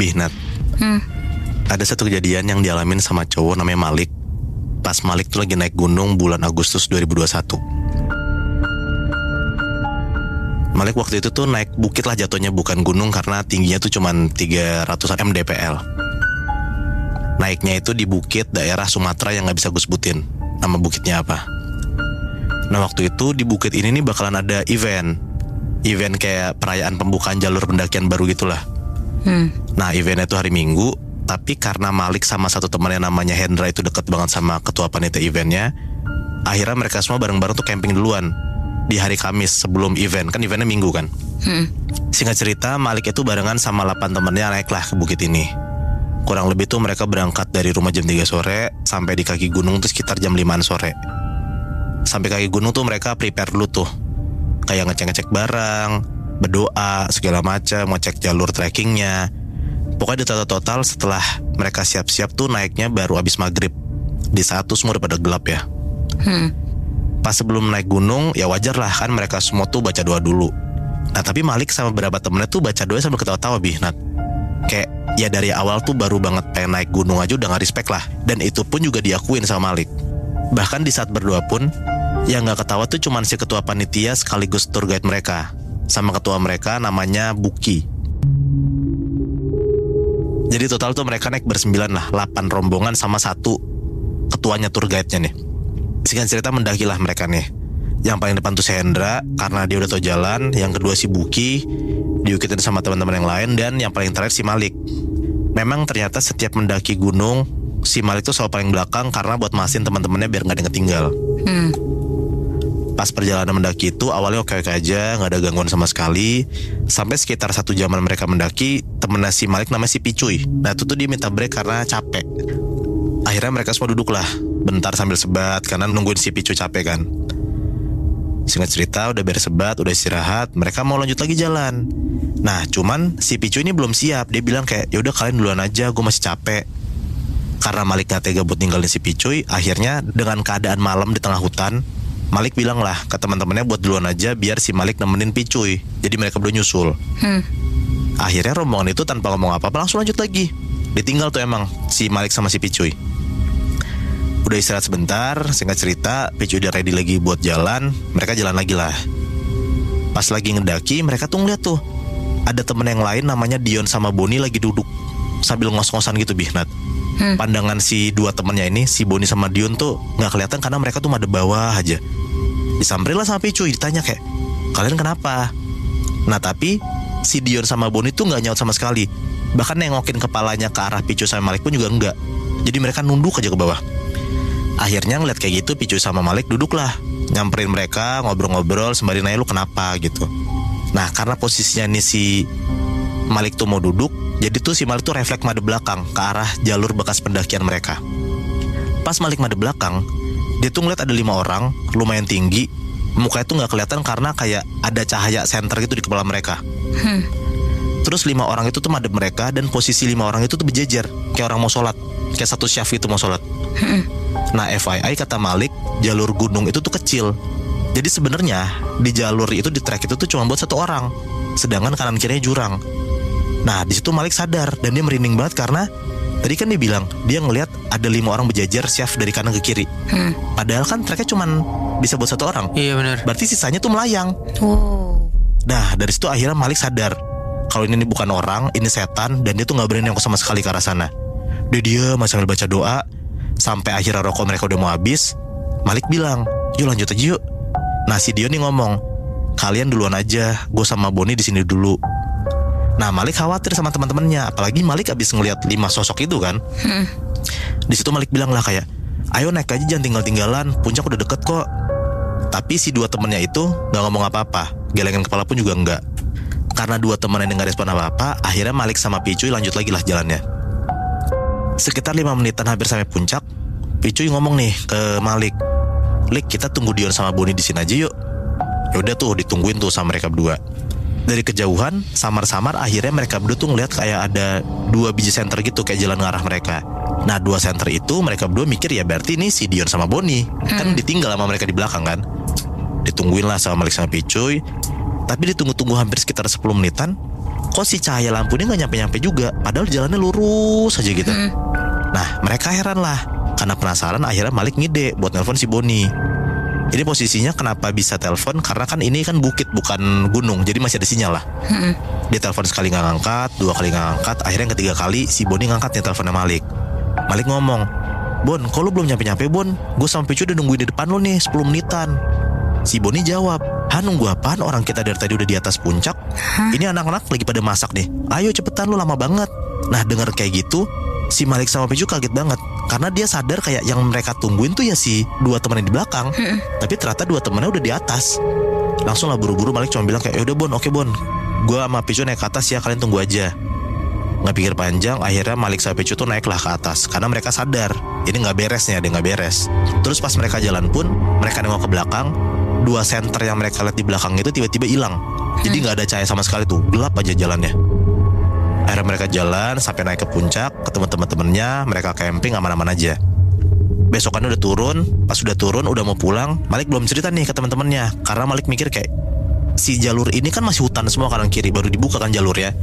Bihnat, ada satu kejadian yang dialamin sama cowok namanya Malik. Pas Malik tuh lagi naik gunung bulan Agustus 2021. Malik waktu itu tuh naik bukit lah jatuhnya, bukan gunung karena tingginya tuh cuman 300 mdpl. Naiknya itu di bukit daerah Sumatera yang gak bisa gue sebutin nama bukitnya apa. Nah waktu itu di bukit ini nih bakalan ada event kayak perayaan pembukaan jalur pendakian baru gitulah. Nah eventnya itu hari Minggu, tapi karena Malik sama satu temannya namanya Hendra itu deket banget sama ketua panitia eventnya, akhirnya mereka semua bareng-bareng tuh camping duluan di hari Kamis sebelum event. Kan eventnya Minggu kan. Singkat cerita, Malik itu barengan sama 8 temannya naiklah ke bukit ini. Kurang lebih tuh mereka berangkat dari rumah jam 3 sore sampai di kaki gunung tuh sekitar jam 5 sore. Sampai kaki gunung tuh mereka prepare dulu tuh, kayak ngecek-ngecek barang, berdoa, segala macam, ngecek jalur trekkingnya. Pokoknya di total setelah mereka siap-siap tuh naiknya baru abis maghrib. Di saat tuh semua udah pada gelap ya. Pas sebelum naik gunung, ya wajar lah kan mereka semua tuh baca doa dulu. Nah tapi Malik sama beberapa temennya tuh baca doa sambil ketawa-tawa Bihnat. Kayak ya dari awal tuh baru banget pengen naik gunung aja udah gak respect lah. Dan itu pun juga diakuin sama Malik. Bahkan di saat berdoa pun, yang gak ketawa tuh cuman si ketua panitia sekaligus tour guide mereka, sama ketua mereka namanya Buki. Jadi total tuh mereka naik bersembilan lah, 8 rombongan sama satu ketuanya tour guide-nya nih. Singkat cerita mendakilah mereka nih. Yang paling depan tuh si Hendra karena dia udah tau jalan. Yang kedua si Buki, diikutin sama teman-teman yang lain. Dan yang paling terakhir si Malik. Memang ternyata setiap mendaki gunung, si Malik tuh selalu paling belakang karena buat masin teman-temannya biar gak ada yang ketinggal. Pas perjalanan mendaki itu awalnya oke-oke aja, gak ada gangguan sama sekali. Sampai sekitar 1 jaman mereka mendaki, temennya si Malik namanya si Picuy. Nah itu tuh dia minta break karena capek. Akhirnya mereka semua duduk lah bentar sambil sebat karena nungguin si Picuy capek kan. Singkat cerita udah beres sebat, udah istirahat, mereka mau lanjut lagi jalan. Nah cuman si Picuy ini belum siap. Dia bilang kayak yaudah kalian duluan aja, gue masih capek. Karena Malik gak tega buat ninggalin si Picuy, akhirnya dengan keadaan malam di tengah hutan, Malik bilang lah ke teman-temannya buat duluan aja biar si Malik nemenin Picuy. Jadi mereka berdua nyusul. Akhirnya rombongan itu tanpa ngomong apa-apa langsung lanjut lagi. Ditinggal tuh emang si Malik sama si Picuy. Udah istirahat sebentar, singkat cerita Picuy udah ready lagi buat jalan. Mereka jalan lagi lah. Pas lagi ngedaki mereka tuh ngeliat tuh ada temen yang lain namanya Dion sama Boni lagi duduk sambil ngos-ngosan gitu Bihnat. Pandangan si 2 temennya ini, si Boni sama Dion tuh gak kelihatan karena mereka tuh madep bawah aja. Disamperin lah sama Picuy, ditanya kayak kalian kenapa? Nah tapi si Dion sama Boni tuh gak nyaut sama sekali. Bahkan nengokin kepalanya ke arah Picuy sama Malik pun juga enggak. Jadi mereka nunduk aja ke bawah. Akhirnya ngeliat kayak gitu Picuy sama Malik duduk lah, nyamperin mereka, ngobrol-ngobrol sembari nanya lu kenapa gitu. Nah karena posisinya nih si Malik tuh mau duduk, jadi tuh si Malik tuh refleks madep belakang ke arah jalur bekas pendakian mereka. Pas Malik madep belakang, dia tuh ngeliat ada 5 orang, lumayan tinggi. Mukanya tuh gak kelihatan karena kayak ada cahaya senter gitu di kepala mereka. Terus 5 orang itu tuh madep mereka, dan posisi 5 orang itu tuh berjejer kayak orang mau sholat, kayak satu syaf itu mau sholat. Nah FYI kata Malik, jalur gunung itu tuh kecil. Jadi sebenarnya di jalur itu, di trek itu tuh cuma buat 1 orang, sedangkan kanan kirinya jurang. Nah di situ Malik sadar dan dia merinding banget karena tadi kan dia bilang dia ngelihat ada 5 orang berjajar syaf dari kanan ke kiri. Padahal kan treknya cuma bisa buat 1 orang. Iya benar. Berarti sisanya tuh melayang. Nah dari situ akhirnya Malik sadar kalau ini bukan orang, ini setan, dan dia tuh nggak berani nengok sama sekali ke arah sana. Dia sambil baca doa sampai akhirnya rokok mereka udah mau habis. Malik bilang, yuk lanjut aja yuk. Nah si Dion nih ngomong, kalian duluan aja, gue sama Boni di sini dulu. Nah Malik khawatir sama teman-temannya, apalagi Malik abis ngelihat 5 sosok itu kan. Di situ Malik bilang lah kayak, ayo naik aja jangan tinggal-tinggalan, puncak udah deket kok. Tapi si 2 temennya itu nggak ngomong apa-apa, gelengin kepala pun juga enggak. Karena 2 temennya nggak respon apa-apa, akhirnya Malik sama Picuy lanjut lagi lah jalannya. Sekitar 5 menitan hampir sampai puncak, Picuy ngomong nih ke Malik, Lik kita tunggu Dion sama Boni di sini aja yuk. Yaudah tuh ditungguin tuh sama mereka berdua. Dari kejauhan, samar-samar akhirnya mereka berdua tuh ngeliat kayak ada 2 biji senter gitu kayak jalan ngarah mereka. Nah 2 senter itu mereka berdua mikir ya berarti ini si Dion sama Boni. Kan ditinggal sama mereka di belakang kan. Ditungguin lah sama Malik sama Picuy. Tapi ditunggu-tunggu hampir sekitar 10 menitan, kok si cahaya lampu ini gak nyampe-nyampe juga, padahal jalannya lurus aja gitu. Nah mereka heran lah, karena penasaran akhirnya Malik ngide buat nelpon si Boni. Ini posisinya kenapa bisa telepon, karena kan ini kan bukit bukan gunung, jadi masih ada sinyal lah. Dia telepon sekali gak ngangkat, 2 kali gak ngangkat, akhirnya yang ketiga kali si Boni ngangkat nih teleponnya Malik. Malik ngomong, Bon, kok lu belum nyampe-nyampe Bon? Gue sama Picu udah nungguin di depan lu nih 10 menitan. Si Boni jawab, nunggu apaan, orang kita dari tadi udah di atas puncak. Ini anak-anak lagi pada masak nih, ayo cepetan, lu lama banget. Nah denger kayak gitu, si Malik sama Picu kaget banget, karena dia sadar kayak yang mereka tungguin tuh ya si 2 temannya di belakang. Tapi ternyata 2 temannya udah di atas. Langsung lah buru-buru Malik cuma bilang kayak, yaudah Bon, oke Bon, gue sama Picu naik ke atas ya, kalian tunggu aja. Nggak pikir panjang, akhirnya Malik sama Picu tuh naiklah ke atas, karena mereka sadar ini nggak beres nih, ada nggak beres. Terus pas mereka jalan pun, mereka nengok ke belakang, 2 senter yang mereka lihat di belakang itu tiba-tiba hilang. Jadi nggak ada cahaya sama sekali tuh, gelap aja jalannya. Akhirnya mereka jalan sampai naik ke puncak, ketemu teman-temannya, mereka camping aman-aman aja. Besokannya udah turun, pas udah turun udah mau pulang, Malik belum cerita nih ke teman-temannya, karena Malik mikir kayak si jalur ini kan masih hutan semua kanan kiri, baru dibuka kan jalur ya.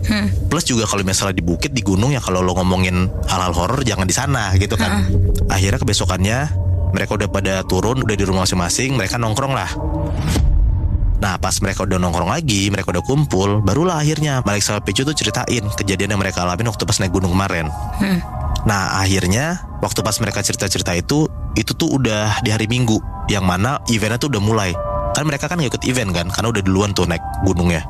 Plus juga kalau misalnya di bukit, di gunung ya, kalau lo ngomongin hal-hal horor jangan di sana gitu kan. Akhirnya kebesokannya mereka udah pada turun, udah di rumah masing-masing, mereka nongkrong lah. Nah pas mereka udah nongkrong lagi, mereka udah kumpul, barulah akhirnya Malik sama Picu tuh ceritain kejadian yang mereka alamin waktu pas naik gunung kemarin. Nah akhirnya waktu pas mereka cerita-cerita itu tuh udah di hari Minggu, yang mana eventnya tuh udah mulai. Kan mereka kan gak ikut event kan, karena udah duluan tuh naik gunungnya.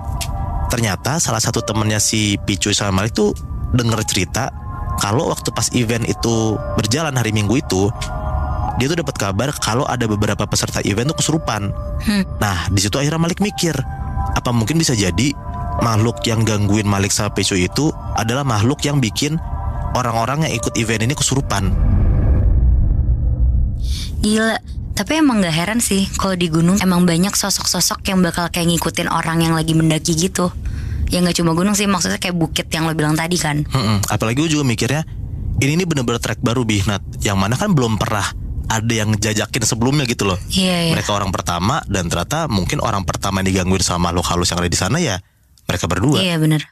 Ternyata salah satu temennya si Picu sama Malik tuh denger cerita kalau waktu pas event itu berjalan hari Minggu itu, dia tuh dapat kabar kalau ada beberapa peserta event tuh kesurupan. Nah di situ akhirnya Malik mikir, apa mungkin bisa jadi makhluk yang gangguin Malik sama Picu itu adalah makhluk yang bikin orang-orang yang ikut event ini kesurupan. Gila, tapi emang gak heran sih kalau di gunung emang banyak sosok-sosok yang bakal kayak ngikutin orang yang lagi mendaki gitu. Ya gak cuma gunung sih, maksudnya kayak bukit yang lo bilang tadi kan. Apalagi gue juga mikirnya ini bener-bener track baru Bihnat, yang mana kan belum pernah ada yang jajakin sebelumnya gitu loh. Iya. Mereka orang pertama, dan ternyata mungkin orang pertama yang digangguin sama makhluk halus yang ada di sana ya mereka berdua. Iya bener.